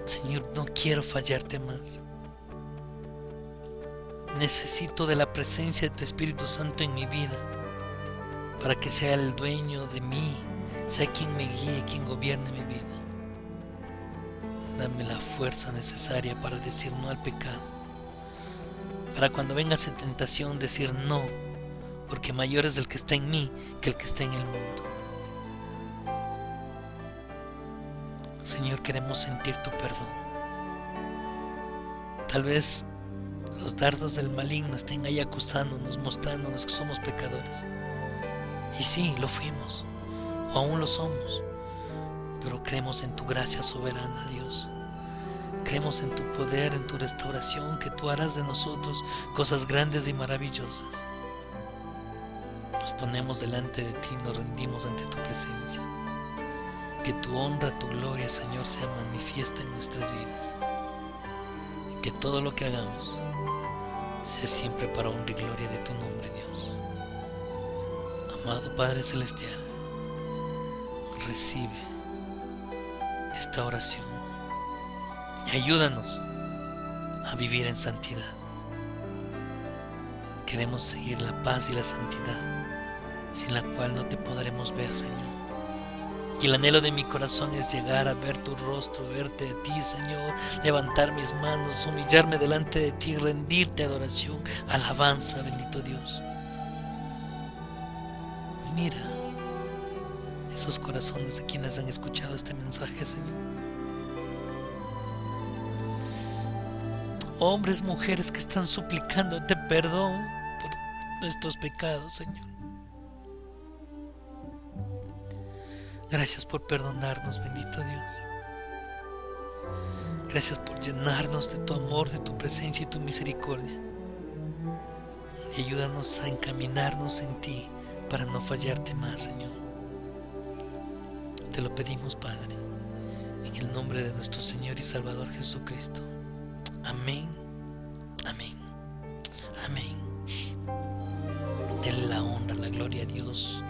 Señor, no quiero fallarte más. Necesito de la presencia de tu Espíritu Santo en mi vida, para que sea el dueño de mí, sea quien me guíe, quien gobierne mi vida. Dame la fuerza necesaria para decir no al pecado, para cuando venga esa tentación decir no, porque mayor es el que está en mí que el que está en el mundo. Señor, queremos sentir tu perdón. Tal vez los dardos del maligno estén ahí acusándonos, mostrándonos que somos pecadores. Y sí, lo fuimos, o aún lo somos, pero creemos en tu gracia soberana, Dios. Creemos en tu poder, en tu restauración, que tú harás de nosotros cosas grandes y maravillosas. Nos ponemos delante de ti y nos rendimos ante tu presencia. Que tu honra, tu gloria, Señor, sea manifiesta en nuestras vidas. Que todo lo que hagamos sea siempre para honra y gloria de tu nombre, Dios. Amado Padre Celestial, recibe esta oración y ayúdanos a vivir en santidad. Queremos seguir la paz y la santidad, sin la cual no te podremos ver, Señor. Y el anhelo de mi corazón es llegar a ver tu rostro, verte de ti, Señor, levantar mis manos, humillarme delante de ti, rendirte adoración, alabanza, bendito Dios. Mira esos corazones de quienes han escuchado este mensaje, Señor. Hombres, mujeres que están suplicándote perdón por nuestros pecados, Señor. Gracias por perdonarnos, bendito Dios. Gracias por llenarnos de tu amor, de tu presencia y tu misericordia. Y ayúdanos a encaminarnos en ti para no fallarte más, Señor. Te lo pedimos, Padre, en el nombre de nuestro Señor y Salvador Jesucristo. Amén, amén, amén. Denle la honra, la gloria a Dios.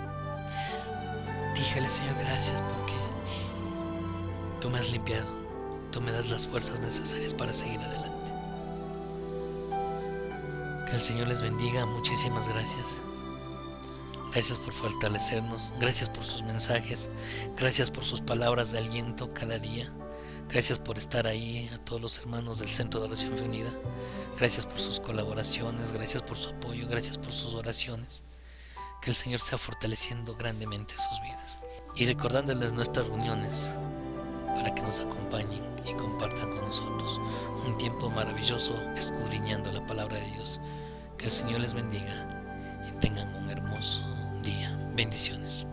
Dígale: Señor, gracias porque tú me has limpiado, tú me das las fuerzas necesarias para seguir adelante. Que el Señor les bendiga, muchísimas gracias. Gracias por fortalecernos, gracias por sus mensajes, gracias por sus palabras de aliento cada día. Gracias por estar ahí, a todos los hermanos del Centro de Oración Unida. Gracias por sus colaboraciones, gracias por su apoyo, gracias por sus oraciones. Que el Señor sea fortaleciendo grandemente sus vidas. Y recordándoles nuestras reuniones para que nos acompañen y compartan con nosotros un tiempo maravilloso escudriñando la palabra de Dios. Que el Señor les bendiga y tengan un hermoso día. Bendiciones.